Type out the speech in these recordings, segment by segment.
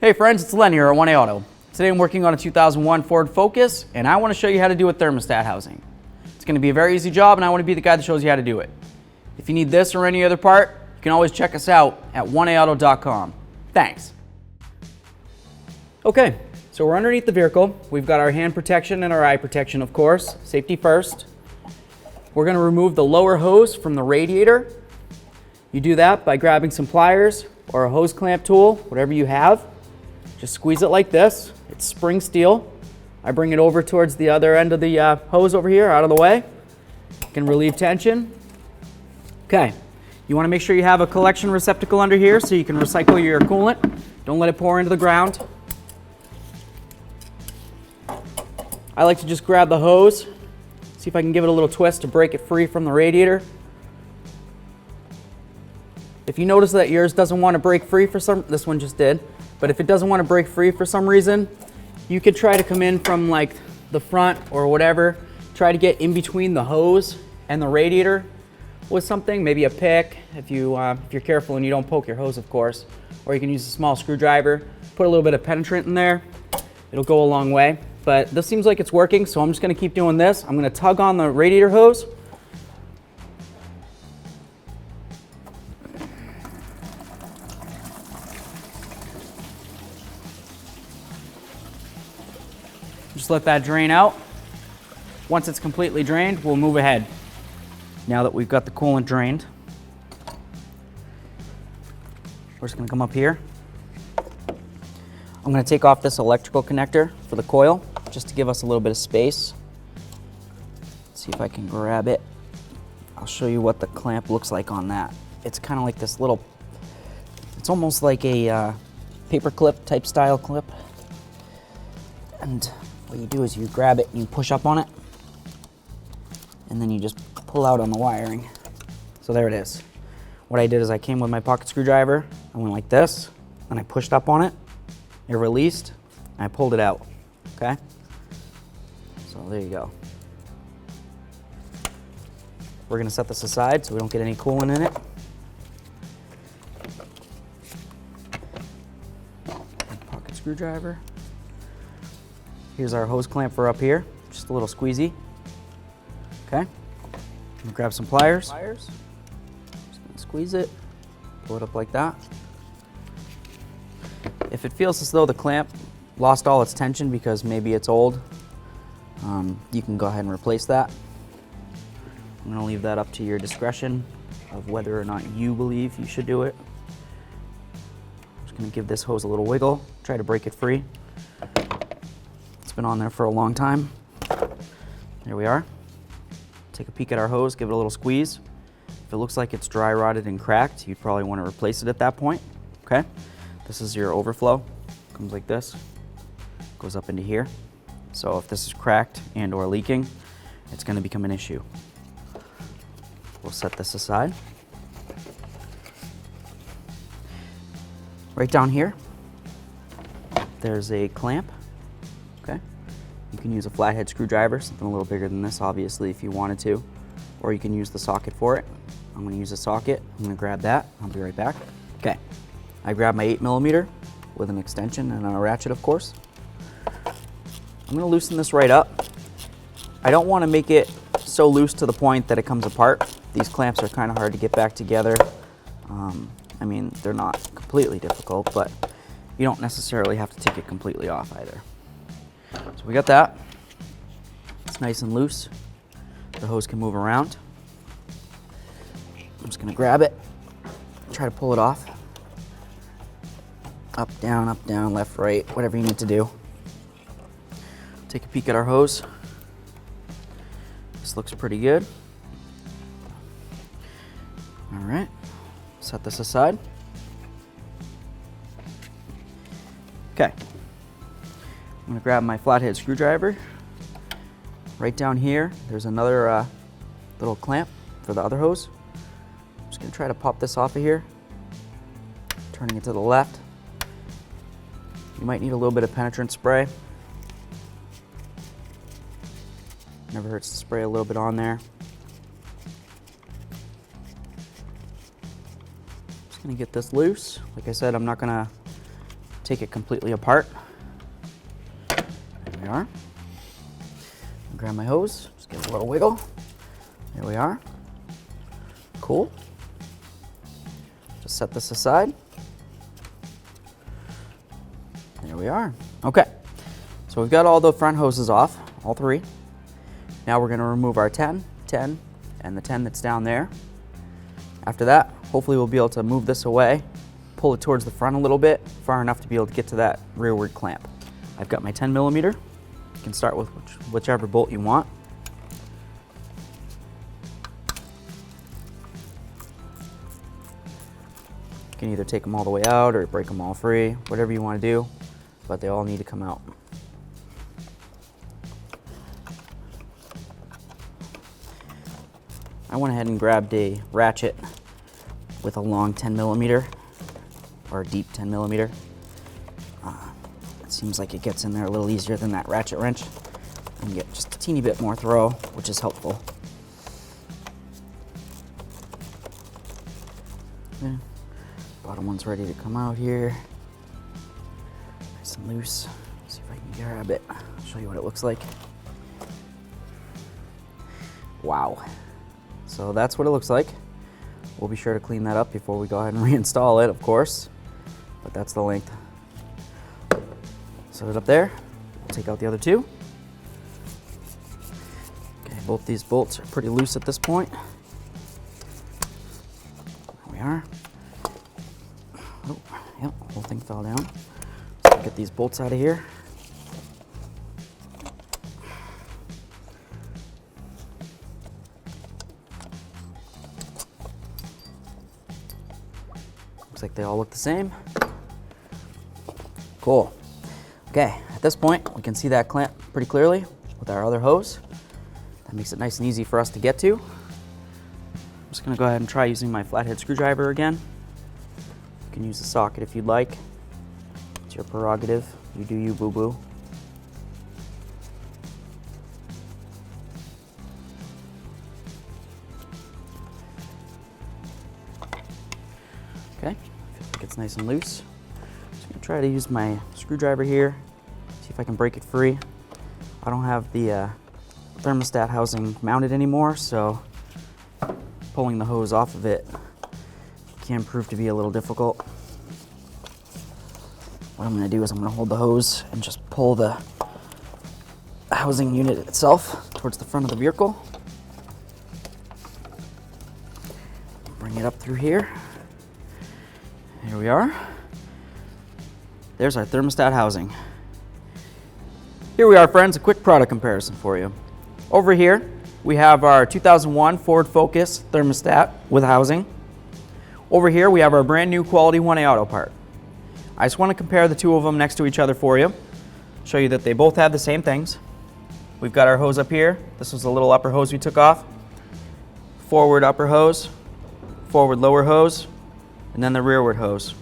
Hey friends, it's Len here at 1A Auto. Today I'm working on a 2001 Ford Focus, and I want to show you how to do a thermostat housing. It's going to be a very easy job, and I want to be the guy that shows you how to do it. If you need this or any other part, you can always check us out at 1aauto.com. Thanks. Okay, so we're underneath the vehicle. We've got our hand protection and our eye protection, of course. Safety first. We're going to remove the lower hose from the radiator. You do that by grabbing some pliers or a hose clamp tool, whatever you have. Just squeeze it like this. It's spring steel. I bring it over towards the other end of the hose over here, out of the way. You can relieve tension. Okay, you want to make sure you have a collection receptacle under here so you can recycle your coolant. Don't let it pour into the ground. I like to just grab the hose, see if I can give it a little twist to break it free from the radiator. If you notice that yours doesn't want to break free for some, this one just did, but if it doesn't want to break free for some reason, you could try to come in from like the front or whatever, try to get in between the hose and the radiator with something, maybe a pick, if you're careful and you don't poke your hose, of course, or you can use a small screwdriver, put a little bit of penetrant in there, it'll go a long way. But this seems like it's working, so I'm just going to keep doing this. I'm going to tug on the radiator hose. Just let that drain out. Once it's completely drained, we'll move ahead. Now that we've got the coolant drained, we're just going to come up here. I'm going to take off this electrical connector for the coil, just to give us a little bit of space. Let's see if I can grab it. I'll show you what the clamp looks like on that. It's kind of like this little, it's almost like a paper clip type style clip. And what you do is you grab it and you push up on it, and then you just pull out on the wiring. So there it is. What I did is I came with my pocket screwdriver, I went like this, and I pushed up on it, it released, and I pulled it out, okay? So there you go. We're gonna set this aside so we don't get any coolant in it. Pocket screwdriver. Here's our hose clamp for up here, just a little squeezy. Okay, I'm gonna grab some pliers. Just gonna squeeze it, pull it up like that. If it feels as though the clamp lost all its tension because maybe it's old, you can go ahead and replace that. I'm gonna leave that up to your discretion of whether or not you believe you should do it. I'm just gonna give this hose a little wiggle, try to break it free. Been on there for a long time. There we are. Take a peek at our hose, give it a little squeeze. If it looks like it's dry rotted and cracked, you'd probably want to replace it at that point. Okay, this is your overflow. Comes like this, goes up into here. So if this is cracked and or leaking, it's going to become an issue. We'll set this aside. Right down here, there's a clamp. Okay, you can use a flathead screwdriver, something a little bigger than this, obviously, if you wanted to, or you can use the socket for it. I'm going to use a socket. I'm going to grab that. I'll be right back. Okay, I grabbed my 8mm with an extension and a ratchet, of course. I'm going to loosen this right up. I don't want to make it so loose to the point that it comes apart. These clamps are kind of hard to get back together. I mean, they're not completely difficult, but you don't necessarily have to take it completely off either. So we got that. It's nice and loose. The hose can move around. I'm just going to grab it, try to pull it off. Up, down, left, right, whatever you need to do. Take a peek at our hose. This looks pretty good. All right, set this aside. Okay. I'm going to grab my flathead screwdriver. Right down here, there's another little clamp for the other hose. I'm just going to try to pop this off of here, turning it to the left. You might need a little bit of penetrant spray. Never hurts to spray a little bit on there. Just going to get this loose. Like I said, I'm not going to take it completely apart. There we are. Grab my hose, just give it a little wiggle. There we are. Cool. Just set this aside. There we are. Okay, so we've got all the front hoses off, all three. Now we're gonna remove our 10, 10, and the 10 that's down there. After that, hopefully we'll be able to move this away, pull it towards the front a little bit, far enough to be able to get to that rearward clamp. I've got my 10 millimeter. You can start with whichever bolt you want. You can either take them all the way out or break them all free, whatever you want to do, but they all need to come out. I went ahead and grabbed a ratchet with a long 10 millimeter or a deep 10 millimeter. It seems like it gets in there a little easier than that ratchet wrench, and you get just a teeny bit more throw, which is helpful. Okay. Bottom one's ready to come out here. Nice and loose. Let's see if I can grab it. I'll show you what it looks like. Wow. So that's what it looks like. We'll be sure to clean that up before we go ahead and reinstall it, of course. But that's the length. Set it up there. We'll take out the other two. Okay, both these bolts are pretty loose at this point. There we are. Oh, yep, the whole thing fell down. So get these bolts out of here. Looks like they all look the same. Cool. Okay, at this point, we can see that clamp pretty clearly with our other hose. That makes it nice and easy for us to get to. I'm just gonna go ahead and try using my flathead screwdriver again. You can use the socket if you'd like. It's your prerogative. You do you, boo-boo. Okay, feels like it's nice and loose. Just gonna try to use my screwdriver here, see if I can break it free. I don't have the thermostat housing mounted anymore, so pulling the hose off of it can prove to be a little difficult. What I'm gonna do is I'm gonna hold the hose and just pull the housing unit itself towards the front of the vehicle. Bring it up through here. Here we are. There's our thermostat housing. Here we are, friends, a quick product comparison for you. Over here, we have our 2001 Ford Focus thermostat with housing. Over here, we have our brand new quality 1A auto part. I just want to compare the two of them next to each other for you, show you that they both have the same things. We've got our hose up here. This was the little upper hose we took off. Forward upper hose, forward lower hose, and then the rearward hose.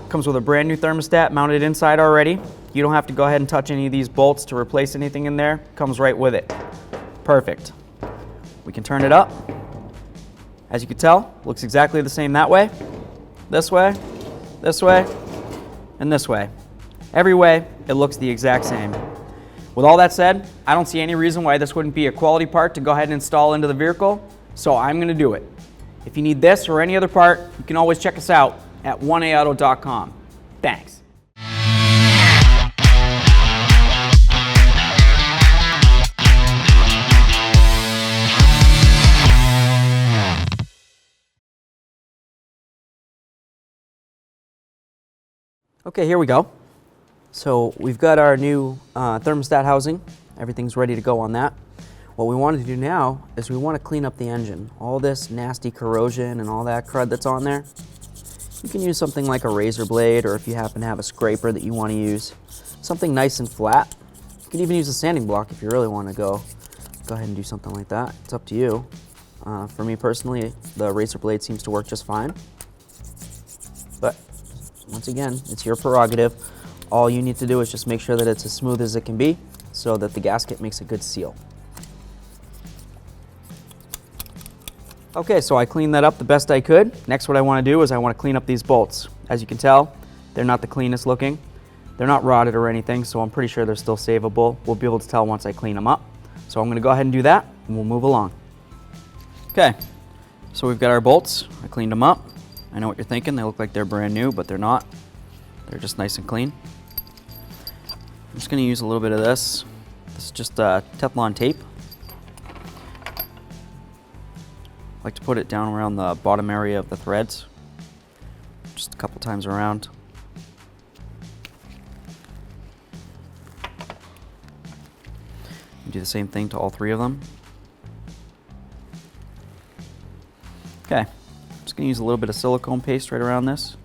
Comes with a brand new thermostat mounted inside already. You don't have to go ahead and touch any of these bolts to replace anything in there. Comes right with it. Perfect. We can turn it up. As you can tell, looks exactly the same that way, and this way, and this way. Every way, it looks the exact same. With all that said, I don't see any reason why this wouldn't be a quality part to go ahead and install into the vehicle, so I'm gonna do it. If you need this or any other part, you can always check us out at 1aauto.com. Thanks. Okay, here we go. So we've got our new thermostat housing. Everything's ready to go on that. What we want to do now is we want to clean up the engine. All this nasty corrosion and all that crud that's on there. You can use something like a razor blade, or if you happen to have a scraper that you want to use, something nice and flat. You can even use a sanding block if you really want to go ahead and do something like that. It's up to you. For me personally, the razor blade seems to work just fine. But once again, it's your prerogative. All you need to do is just make sure that it's as smooth as it can be so that the gasket makes a good seal. Okay, so I cleaned that up the best I could. Next, what I want to do is I want to clean up these bolts. As you can tell, They're not the cleanest looking. They're not rotted or anything, so I'm pretty sure they're still savable. We'll be able to tell once I clean them up. So I'm gonna go ahead and do that, and we'll move along. Okay, so we've got our bolts. I cleaned them up. I know what you're thinking. They look like they're brand new, but they're not. They're just nice and clean. I'm just gonna use a little bit of this. This is just Teflon tape. I like to put it down around the bottom area of the threads, just a couple times around. Do the same thing to all three of them. Okay, I'm just gonna use a little bit of silicone paste right around this.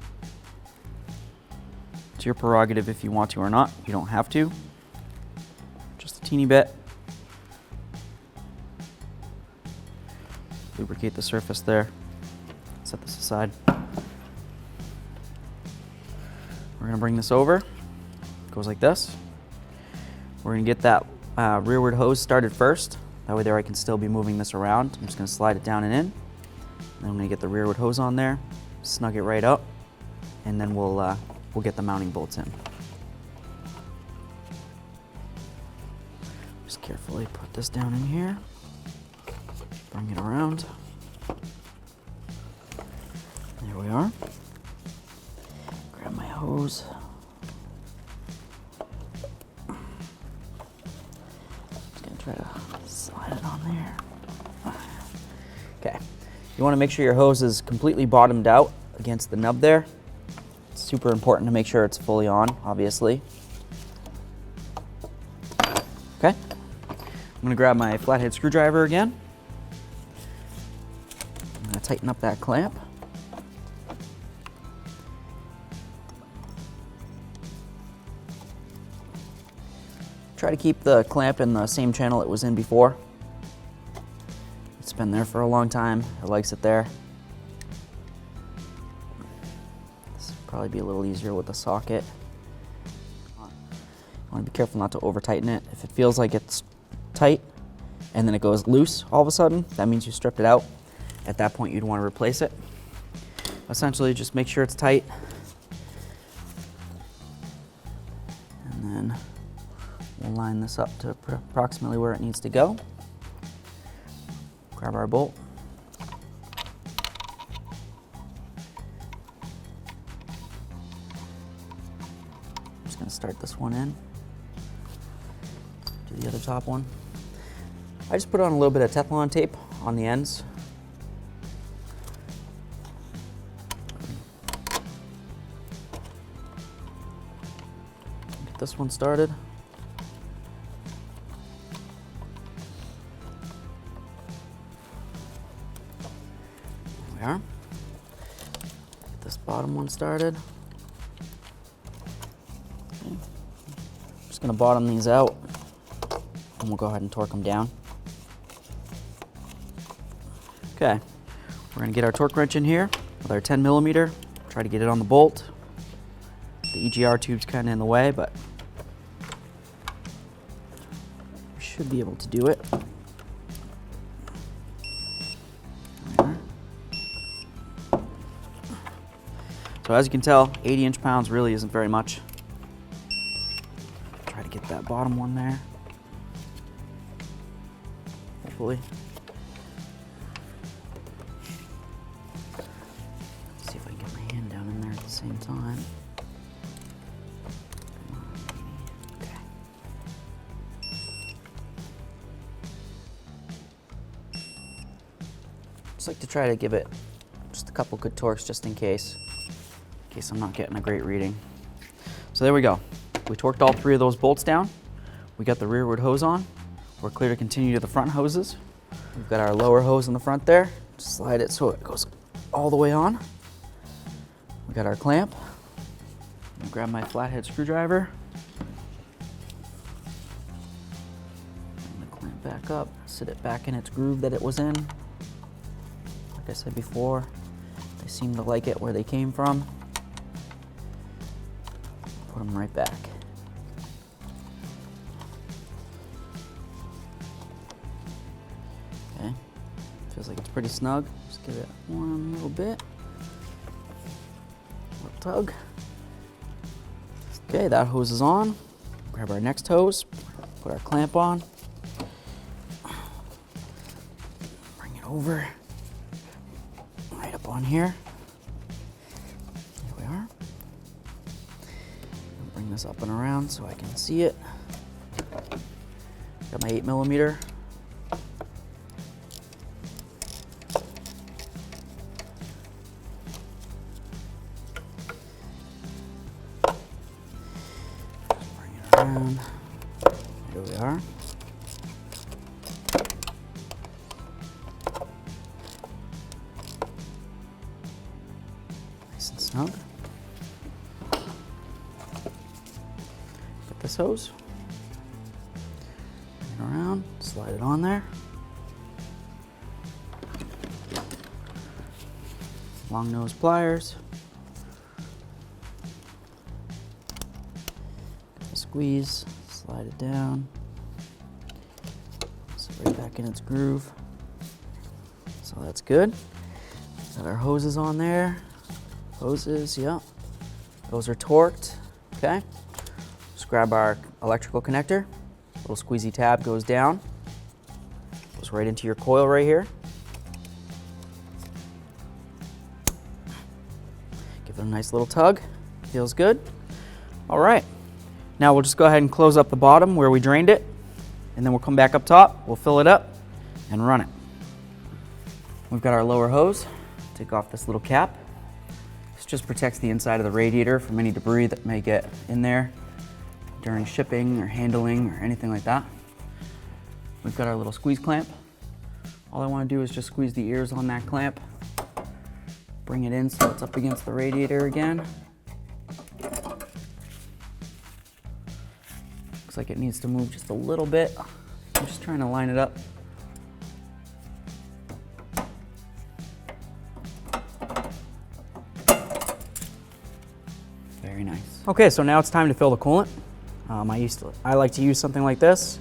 It's your prerogative if you want to or not. You don't have to. Just a teeny bit. Lubricate the surface there. Set this aside. We're gonna bring this over. It goes like this. We're gonna get that rearward hose started first. That way there I can still be moving this around. I'm just gonna slide it down and in. Then I'm gonna get the rearward hose on there, snug it right up, and then we'll get the mounting bolts in. Just carefully put this down in here. Bring it around. There we are. Grab my hose. Try to slide it on there. Okay, you want to make sure your hose is completely bottomed out against the nub there. It's super important to make sure it's fully on, obviously. Okay, I'm going to grab my flathead screwdriver again. I'm going to tighten up that clamp. Try to keep the clamp in the same channel it was in before. It's been there for a long time. It likes it there. This will probably be a little easier with the socket. You want to be careful not to over tighten it. If it feels like it's tight and then it goes loose all of a sudden, that means you stripped it out. At that point, you'd want to replace it. Essentially, just make sure it's tight. And then we'll line this up to approximately where it needs to go. Grab our bolt. I'm just going to start this one in. Do the other top one. I just put on a little bit of Teflon tape on the ends. Get this one started. There we are. Get this bottom one started. Okay. Just going to bottom these out, and we'll go ahead and torque them down. Okay, we're going to get our torque wrench in here with our 10 millimeter. Try to get it on the bolt. The EGR tube's kind of in the way, but we should be able to do it. So as you can tell, 80 inch-pounds really isn't very much. Try to get that bottom one there. Hopefully. Let's see if I can get my hand down in there at the same time. Okay. Just like to try to give it just a couple good torques just in case I'm not getting a great reading. So there we go. We torqued all three of those bolts down. We got the rearward hose on. We're clear to continue to the front hoses. We've got our lower hose in the front there. Just slide it so it goes all the way on. We got our clamp. I'll grab my flathead screwdriver. Bring the clamp back up, sit it back in its groove that it was in. Like I said before, they seem to like it where they came from. Put them right back. Okay, feels like it's pretty snug. Just give it one little bit. Little tug. Okay, that hose is on. Grab our next hose, put our clamp on. Bring it over, right up on here. There we are. Bring this up and around so I can see it. Got my 8mm. Bring it around. Here we are. Nice and snug. Get this hose. Bring it around, slide it on there. Long nose pliers. Squeeze, slide it down. It's right back in its groove. So that's good. Got our hoses on there. Hoses, yeah. Those are torqued, okay. Just grab our electrical connector. Little squeezy tab goes down. Goes right into your coil right here. Give it a nice little tug. Feels good. All right. Now we'll just go ahead and close up the bottom where we drained it, and then we'll come back up top, we'll fill it up and run it. We've got our lower hose. Take off this little cap. This just protects the inside of the radiator from any debris that may get in there during shipping or handling or anything like that. We've got our little squeeze clamp. All I want to do is just squeeze the ears on that clamp. Bring it in so it's up against the radiator again. Like it needs to move just a little bit. I'm just trying to line it up. Very nice. Okay, so now it's time to fill the coolant. I like to use something like this.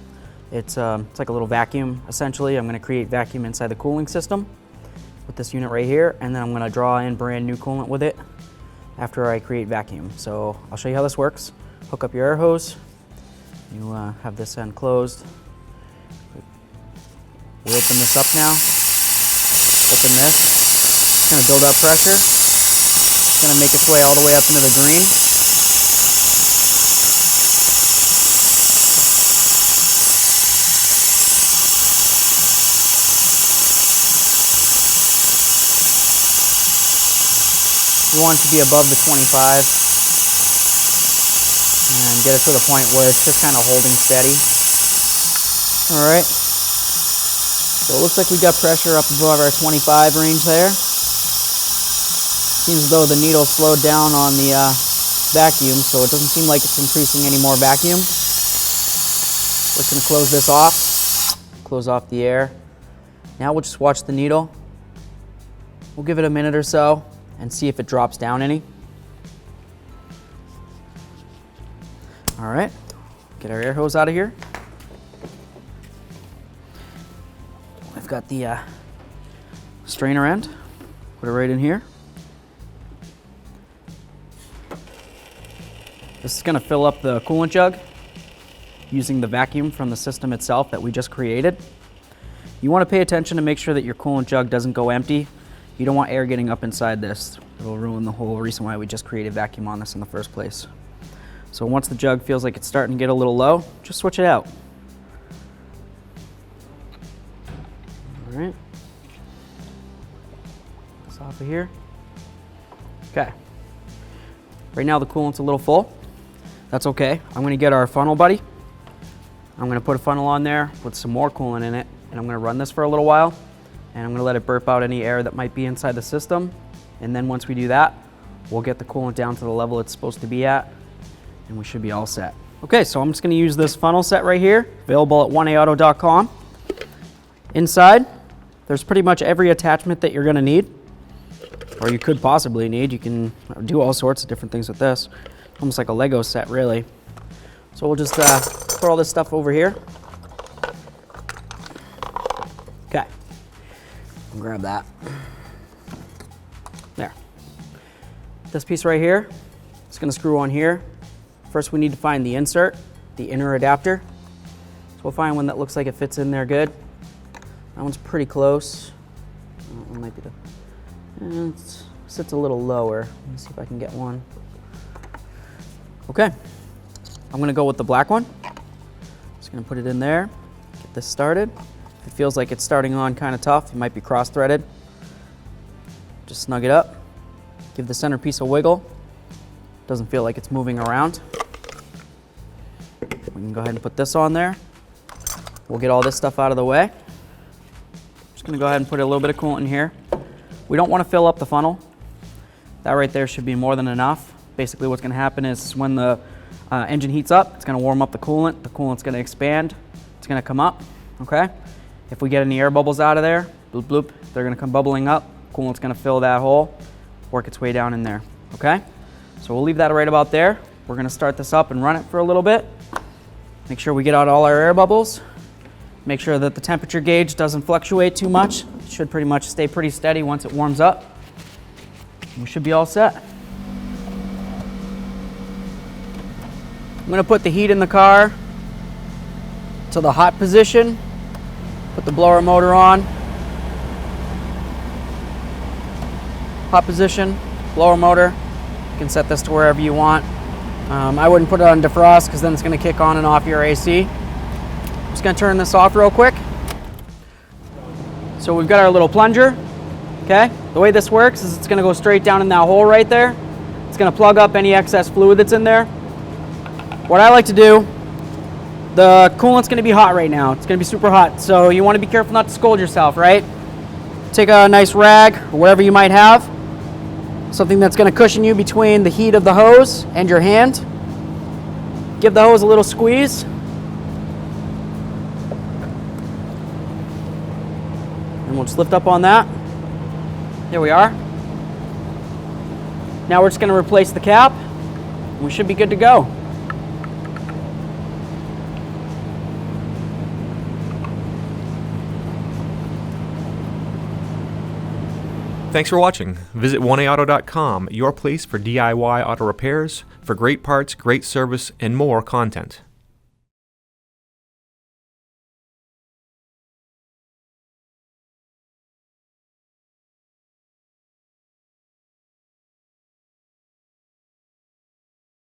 It's like a little vacuum, essentially. I'm gonna create vacuum inside the cooling system with this unit right here, and then I'm gonna draw in brand new coolant with it after I create vacuum. So I'll show you how this works. Hook up your air hose. You have this end closed. We open this up now. Open this. Kind of build up pressure. It's going to make its way all the way up into the green. You want it to be above the 25. And get it to the point where it's just kind of holding steady. All right. So it looks like we got pressure up above our 25 range there. Seems as though the needle slowed down on the vacuum, so it doesn't seem like it's increasing any more vacuum. We're just going to close this off. Close off the air. Now we'll just watch the needle. We'll give it a minute or so and see if it drops down any. All right, get our air hose out of here. I've got the strainer end, put it right in here. This is gonna fill up the coolant jug using the vacuum from the system itself that we just created. You wanna pay attention to make sure that your coolant jug doesn't go empty. You don't want air getting up inside this. It'll ruin the whole reason why we just created vacuum on this in the first place. So once the jug feels like it's starting to get a little low, just switch it out. All right. This off of here. Okay. Right now the coolant's a little full. That's okay. I'm gonna get our funnel buddy. I'm gonna put a funnel on there with some more coolant in it, and I'm gonna run this for a little while, and I'm gonna let it burp out any air that might be inside the system. And then once we do that, we'll get the coolant down to the level it's supposed to be at, and we should be all set. Okay, so I'm just gonna use this funnel set right here, available at 1aauto.com. Inside, there's pretty much every attachment that you're gonna need, or you could possibly need. You can do all sorts of different things with this. Almost like a Lego set, really. So we'll just put all this stuff over here. Okay, grab that. There. This piece right here, it's gonna screw on here. First we need to find the insert, the inner adapter. So we'll find one that looks like it fits in there good. That one's pretty close. That one might be it sits a little lower. Let me see if I can get one. Okay, I'm gonna go with the black one. Just gonna put it in there, get this started. If it feels like it's starting on kind of tough, it might be cross-threaded. Just snug it up. Give the centerpiece a wiggle. Doesn't feel like it's moving around. We can go ahead and put this on there. We'll get all this stuff out of the way. Just gonna go ahead and put a little bit of coolant in here. We don't want to fill up the funnel. That right there should be more than enough. Basically what's gonna happen is when the engine heats up, it's gonna warm up the coolant's gonna expand, it's gonna come up, okay? If we get any air bubbles out of there, bloop bloop, they're gonna come bubbling up, coolant's gonna fill that hole, work its way down in there, okay? So we'll leave that right about there. We're gonna start this up and run it for a little bit. Make sure we get out all our air bubbles. Make sure that the temperature gauge doesn't fluctuate too much. It should pretty much stay pretty steady once it warms up. We should be all set. I'm gonna put the heat in the car to the hot position. Put the blower motor on. Hot position, blower motor. You can set this to wherever you want. I wouldn't put it on defrost because then it's gonna kick on and off your AC. Just gonna turn this off real quick. So we've got our little plunger, okay? The way this works is it's gonna go straight down in that hole right there. It's gonna plug up any excess fluid that's in there. What I like to do, the coolant's gonna be hot right now. It's gonna be super hot, so you wanna be careful not to scald yourself, right? Take a nice rag or whatever you might have, something that's gonna cushion you between the heat of the hose and your hand. Give the hose a little squeeze. And we'll just lift up on that. There we are. Now we're just gonna replace the cap. And we should be good to go. Thanks for watching. Visit 1aauto.com, your place for DIY auto repairs, for great parts, great service, and more content.